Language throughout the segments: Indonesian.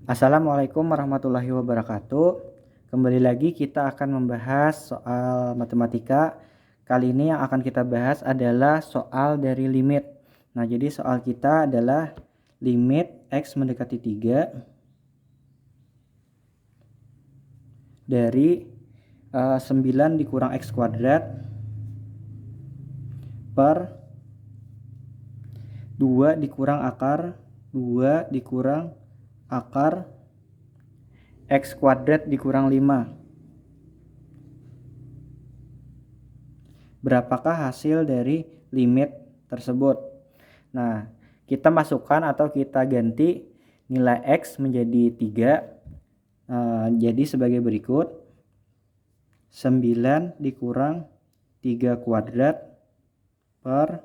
Assalamualaikum warahmatullahi wabarakatuh. Kembali lagi kita akan membahas soal matematika. Kali ini yang akan kita bahas adalah soal dari limit. Nah, jadi soal kita adalah limit X mendekati 3 dari 9 dikurang X kuadrat per 2 dikurang akar 2 dikurang akar X kuadrat dikurang 5. Berapakah hasil dari limit tersebut? Nah, kita masukkan atau kita ganti nilai X menjadi 3. Jadi sebagai berikut. 9 dikurang 3 kuadrat per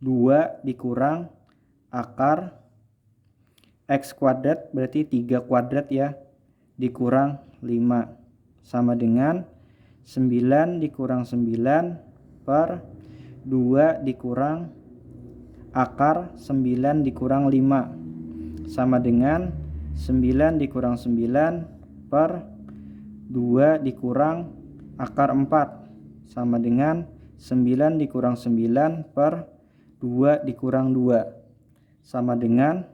2 dikurang akar X kuadrat, berarti 3 kuadrat ya, dikurang 5 sama dengan 9 dikurang 9 per 2 dikurang akar 9 dikurang 5 sama dengan 9 dikurang 9 per 2 dikurang akar 4 sama dengan 9 dikurang 9 per 2 dikurang 2 sama dengan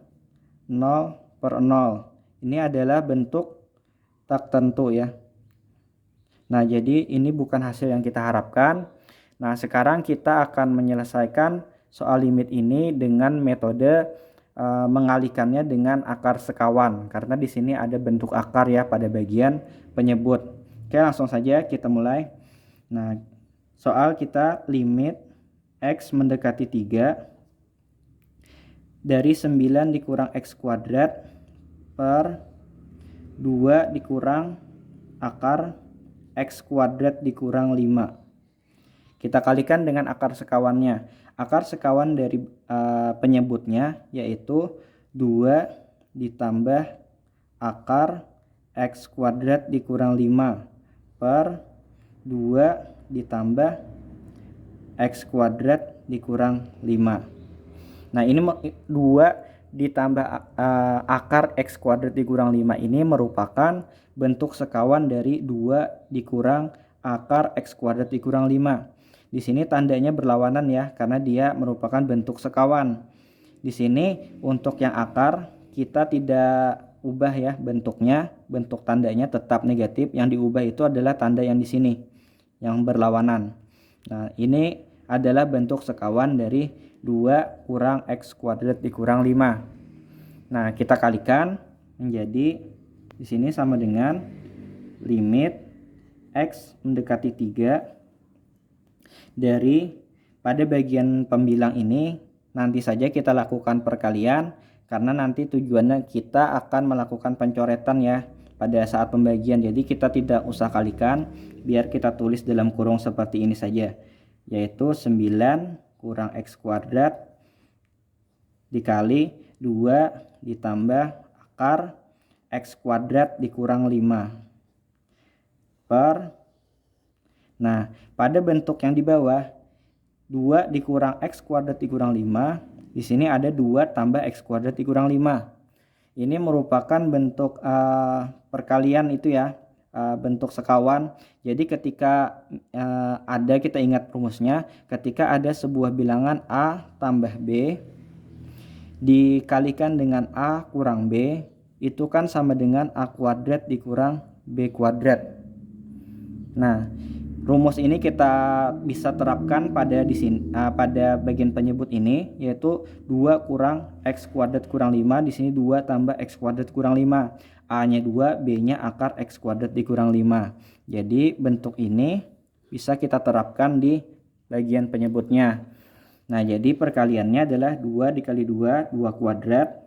0 per 0. Ini adalah bentuk tak tentu ya. Nah, jadi ini bukan hasil yang kita harapkan. Nah, sekarang kita akan menyelesaikan soal limit ini dengan metode mengalihkannya dengan akar sekawan, karena di sini ada bentuk akar ya pada bagian penyebut. Oke, langsung saja kita mulai. Nah, soal kita limit X mendekati 3 dari 9 dikurang X kuadrat per 2 dikurang akar X kuadrat dikurang 5. Kita kalikan dengan akar sekawannya. Akar sekawan dari penyebutnya yaitu 2 ditambah akar X kuadrat dikurang 5 per 2 ditambah X kuadrat dikurang 5. Nah, ini 2 ditambah akar X kuadrat dikurang 5 ini merupakan bentuk sekawan dari 2 dikurang akar X kuadrat dikurang 5. Di sini tandanya berlawanan ya, karena dia merupakan bentuk sekawan. Di sini untuk yang akar kita tidak ubah ya bentuknya, bentuk tandanya tetap negatif. Yang diubah itu adalah tanda yang di sini yang berlawanan. Nah, ini adalah bentuk sekawan dari 2 kurang X kuadrat dikurang 5. Nah, kita kalikan menjadi di sini sama dengan limit X mendekati 3 dari pada bagian pembilang ini nanti saja kita lakukan perkalian, karena nanti tujuannya kita akan melakukan pencoretan ya pada saat pembagian. Jadi kita tidak usah kalikan, biar kita tulis dalam kurung seperti ini saja, yaitu 9 kurang X kuadrat dikali 2 ditambah akar X kuadrat dikurang 5 per, nah pada bentuk yang di bawah 2 dikurang X kuadrat dikurang 5, di sini ada 2 tambah X kuadrat dikurang 5. Ini merupakan bentuk perkalian itu ya, bentuk sekawan. Jadi ketika ada, kita ingat rumusnya, ketika ada sebuah bilangan A tambah B dikalikan dengan A kurang B, itu kan sama dengan A kuadrat dikurang B kuadrat. Nah, rumus ini kita bisa terapkan pada di sini, pada bagian penyebut ini, yaitu 2 kurang X kuadrat kurang 5, di sini 2 tambah X kuadrat kurang 5. A-nya 2, B-nya akar X kuadrat dikurang 5. Jadi bentuk ini bisa kita terapkan di bagian penyebutnya. Nah, jadi perkaliannya adalah 2 dikali 2, 2 kuadrat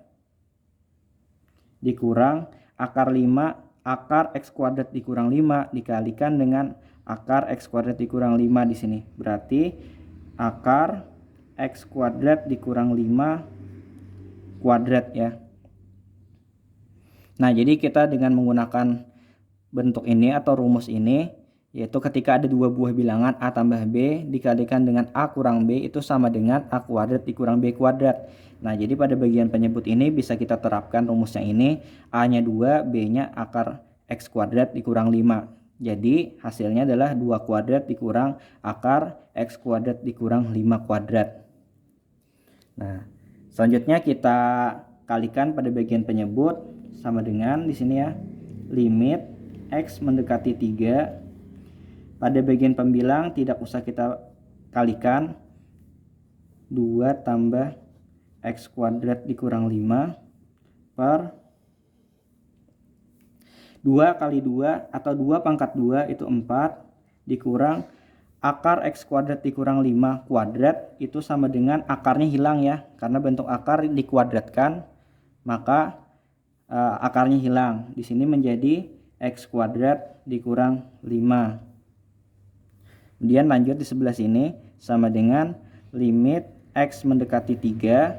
dikurang akar 5, akar X kuadrat dikurang 5 dikalikan dengan akar X kuadrat dikurang 5 di sini. Berarti akar X kuadrat dikurang 5 kuadrat ya. Nah, jadi kita dengan menggunakan bentuk ini atau rumus ini, yaitu ketika ada dua buah bilangan A tambah B dikalikan dengan A kurang B, itu sama dengan A kuadrat dikurang B kuadrat. Nah, jadi pada bagian penyebut ini bisa kita terapkan rumusnya ini, A-nya 2, B-nya akar X kuadrat dikurang 5. Jadi hasilnya adalah 2 kuadrat dikurang akar X kuadrat dikurang 5 kuadrat. Nah, selanjutnya kita kalikan pada bagian penyebut sama dengan di sini ya, limit X mendekati 3. Pada bagian pembilang tidak usah kita kalikan, 2 tambah X kuadrat dikurang 5 per 2 kali 2 atau 2 pangkat 2 itu 4 dikurang akar X kuadrat dikurang 5 kuadrat itu sama dengan akarnya hilang ya, karena bentuk akar dikuadratkan maka akarnya hilang. Di sini menjadi X kuadrat dikurang 5. Kemudian lanjut di sebelah sini sama dengan limit X mendekati 3,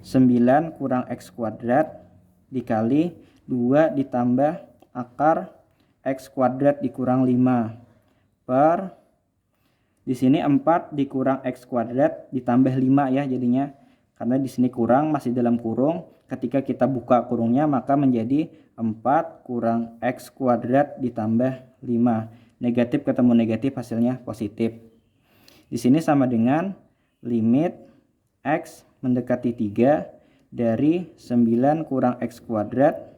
9 kurang X kuadrat dikali 2 ditambah akar X kuadrat dikurang 5 per, di sini 4 dikurang X kuadrat ditambah 5 ya jadinya, karena di sini kurang masih dalam kurung, ketika kita buka kurungnya maka menjadi 4 kurang X kuadrat ditambah 5. Negatif ketemu negatif hasilnya positif. Di sini sama dengan limit X mendekati 3 dari 9 kurang X kuadrat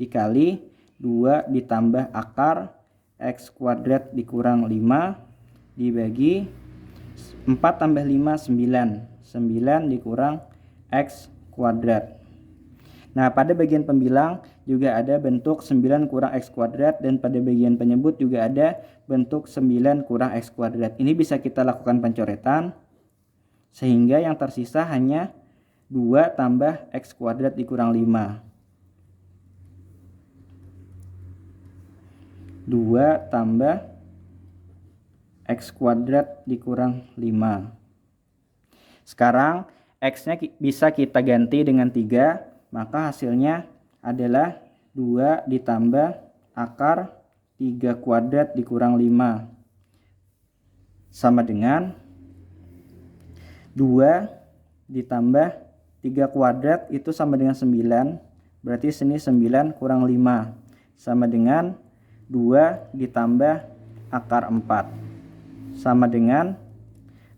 dikali 2 ditambah akar X kuadrat dikurang 5 dibagi 4 tambah 5 9. 9 dikurang X kuadrat. Nah, pada bagian pembilang juga ada bentuk 9 kurang X kuadrat, dan pada bagian penyebut juga ada bentuk 9 kurang X kuadrat. Ini bisa kita lakukan pencoretan sehingga yang tersisa hanya 2 tambah X kuadrat dikurang 5. 2 tambah X kuadrat dikurang 5. Sekarang X-nya bisa kita ganti dengan 3, maka hasilnya adalah 2 ditambah akar 3 kuadrat dikurang 5 sama dengan 2 ditambah 3 kuadrat itu sama dengan 9. Berarti sini 9 kurang 5 sama dengan 2 ditambah akar 4 sama dengan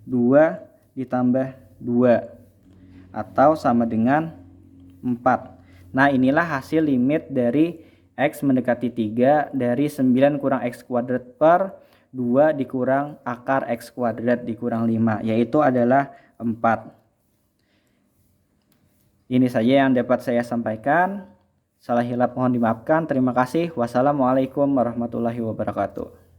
2 ditambah 2 atau sama dengan 4. Nah, inilah hasil limit dari X mendekati 3 dari 9 kurang X kuadrat per 2 dikurang akar X kuadrat dikurang 5, yaitu adalah 4. Ini saja yang dapat saya sampaikan. Salah hilap mohon dimaafkan. Terima kasih. Wassalamualaikum warahmatullahi wabarakatuh.